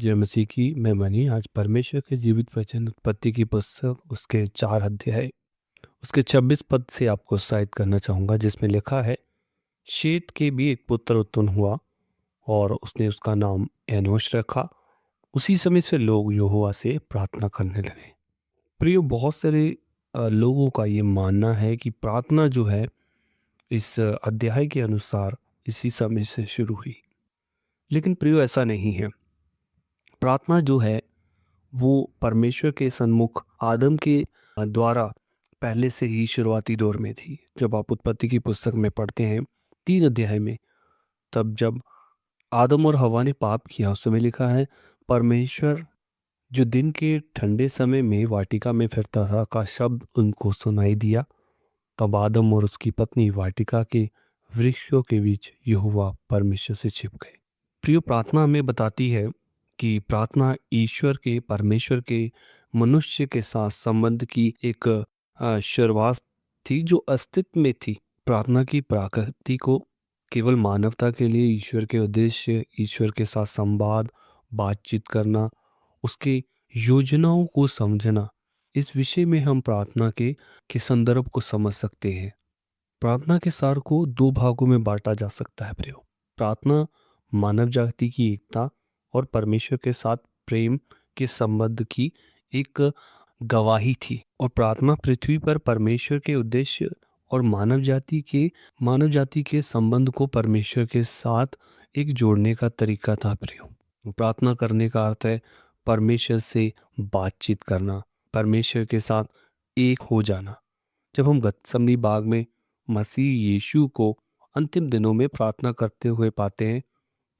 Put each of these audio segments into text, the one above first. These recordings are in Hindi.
जय मसीह की। मैं मनी आज परमेश्वर के जीवित वचन उत्पत्ति की पुस्तक उसके 4 अध्याय उसके 26 पद से आपको उत्साहित करना चाहूँगा, जिसमें लिखा है, शेत के भी एक पुत्र उत्पन्न हुआ और उसने उसका नाम एनोश रखा। उसी समय से लोग यहोवा से प्रार्थना करने लगे। प्रियो, बहुत सारे लोगों का ये मानना है कि प्रार्थना जो है इस अध्याय के अनुसार इसी समय से शुरू हुई, लेकिन प्रियो ऐसा नहीं है। प्रार्थना जो है वो परमेश्वर के सन्मुख आदम के द्वारा पहले से ही शुरुआती दौर में थी। जब आप उत्पत्ति की पुस्तक में पढ़ते हैं 3 अध्याय में, तब जब आदम और हवा ने पाप किया, उस समय लिखा है, परमेश्वर जो दिन के ठंडे समय में वाटिका में फिरता था का शब्द उनको सुनाई दिया। तब आदम और उसकी पत्नी वाटिका के वृक्षों के बीच यहोवा परमेश्वर से छिप गए। प्रिय, प्रार्थना हमें बताती है कि प्रार्थना ईश्वर के, परमेश्वर के मनुष्य के साथ संबंध की एक शुरुआत थी जो अस्तित्व में थी। प्रार्थना की प्रकृति को केवल मानवता के लिए ईश्वर के उद्देश्य, ईश्वर के साथ संवाद, बातचीत करना, उसके योजनाओं को समझना, इस विषय में हम प्रार्थना के संदर्भ को समझ सकते हैं। प्रार्थना के सार को 2 भागों में बांटा जा सकता है प्रियो। प्रार्थना मानव जाति की एकता और परमेश्वर के साथ प्रेम के संबंध की एक गवाही थी, और प्रार्थना पृथ्वी पर परमेश्वर के उद्देश्य और मानव जाति के संबंध को परमेश्वर के साथ एक जोड़ने का तरीका था प्रियो। प्रार्थना करने का अर्थ है परमेश्वर से बातचीत करना, परमेश्वर के साथ एक हो जाना। जब हम गतसमनी बाग में मसीह यीशु को अंतिम दिनों में प्रार्थना करते हुए पाते हैं,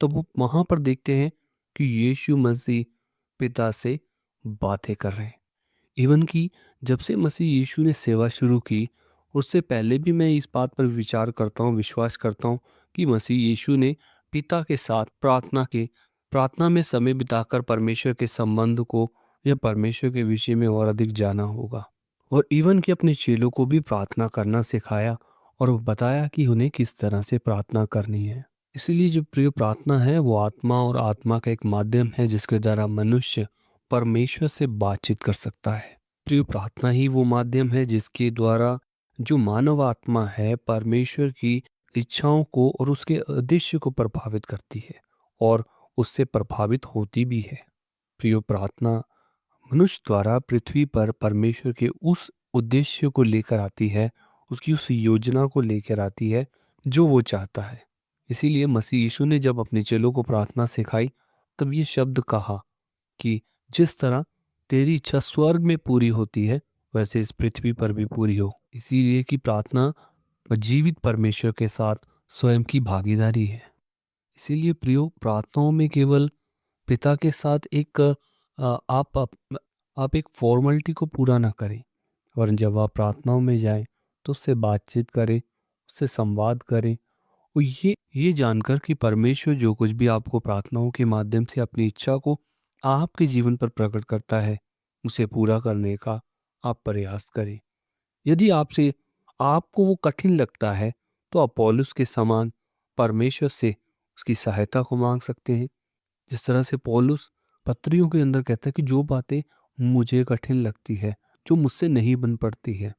तो वो वहां पर देखते हैं कि यीशु मसीह पिता से बातें कर रहे हैं। इवन कि जब से मसीह यीशु ने सेवा शुरू की, उससे पहले भी मैं इस बात पर विचार करता हूँ, विश्वास करता हूँ कि मसीह यीशु ने पिता के साथ प्रार्थना में समय बिताकर परमेश्वर के संबंध को या परमेश्वर के विषय में और अधिक जाना होगा। और इवन कि अपने चेलों को भी प्रार्थना करना सिखाया और वो बताया कि उन्हें किस तरह से प्रार्थना करनी है। इसलिए जो प्रिय प्रार्थना है वो आत्मा और आत्मा का एक माध्यम है जिसके द्वारा मनुष्य परमेश्वर से बातचीत कर सकता है। प्रिय प्रार्थना ही वो माध्यम है जिसके द्वारा जो मानव आत्मा है परमेश्वर की इच्छाओं को और उसके उद्देश्य को प्रभावित करती है और उससे प्रभावित होती भी है। प्रिय प्रार्थना मनुष्य द्वारा पृथ्वी पर परमेश्वर के उस उद्देश्य को लेकर आती है, उसकी उस योजना को लेकर आती है जो वो चाहता है। इसीलिए मसीह यीशु ने जब अपने चेलों को प्रार्थना सिखाई, तब ये शब्द कहा कि जिस तरह तेरी इच्छा स्वर्ग में पूरी होती है वैसे इस पृथ्वी पर भी पूरी हो। इसीलिए कि प्रार्थना जीवित परमेश्वर के साथ स्वयं की भागीदारी है। इसीलिए प्रियो, प्रार्थनाओं में केवल पिता के साथ एक आप एक फॉर्मेलिटी को पूरा ना करें, और जब आप प्रार्थनाओं में जाएं तो उससे बातचीत करें, उससे संवाद करें, और ये जानकर कि परमेश्वर जो कुछ भी आपको प्रार्थनाओं के माध्यम से अपनी इच्छा को आपके जीवन पर प्रकट करता है, उसे पूरा करने का आप प्रयास करें। यदि आपको वो कठिन लगता है, तो आप पौलुस के समान परमेश्वर से उसकी सहायता को मांग सकते हैं। जिस तरह से पौलुस पत्रियों के अंदर कहता है कि जो बातें मुझे कठिन लगती है, जो मुझसे नहीं बन पड़ती है,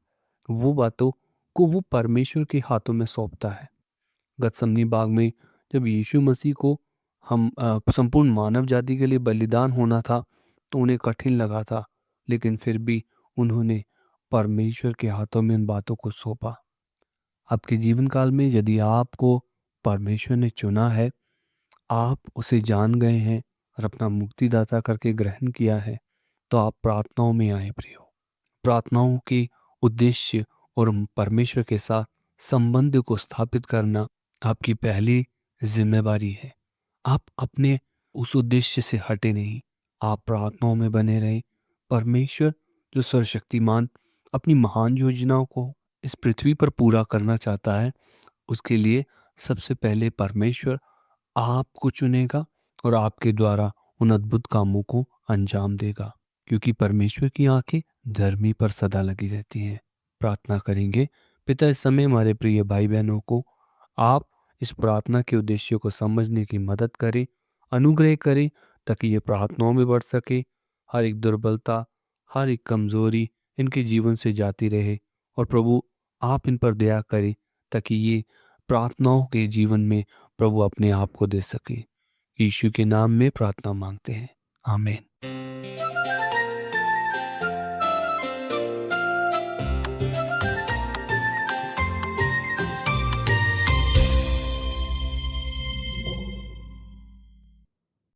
वो बातों को वो परमेश्वर के हाथों में सौंपता है। गतसमनी बाग में जब यीशु मसीह को हम संपूर्ण मानव जाति के लिए बलिदान होना था, तो उन्हें कठिन लगा था, लेकिन फिर भी उन्होंने परमेश्वर के हाथों में उन बातों को सौंपा। आपके जीवन काल में यदि आपको परमेश्वर ने चुना है, आप उसे जान गए हैं और अपना मुक्तिदाता करके ग्रहण किया है, तो आप प्रार्थनाओं में आए प्रियो। प्रार्थनाओं के उद्देश्य और परमेश्वर के साथ संबंध को स्थापित करना आपकी पहली जिम्मेवारी है। आप अपने उस उद्देश्य से हटे नहीं, आप प्रार्थनाओं में बने रहे। परमेश्वर जो सर्वशक्तिमान अपनी महान योजनाओं को इस पृथ्वी पर पूरा करना चाहता है, उसके लिए सबसे पहले परमेश्वर आपको चुनेगा और आपके द्वारा उन अद्भुत कामों को अंजाम देगा, क्योंकि परमेश्वर की आंखें धर्मी पर सदा लगी रहती हैं। प्रार्थना करेंगे। पिता, इस समय हमारे प्रिय भाई बहनों को आप इस प्रार्थना के उद्देश्य को समझने की मदद करें, अनुग्रह करें, ताकि ये प्रार्थनाओं में बढ़ सके। हर एक दुर्बलता, हर एक कमजोरी इनके जीवन से जाती रहे, और प्रभु आप इन पर दया करें ताकि ये प्रार्थनाओं के जीवन में प्रभु अपने आप को दे सके। यीशु के नाम में प्रार्थना मांगते हैं, आमीन।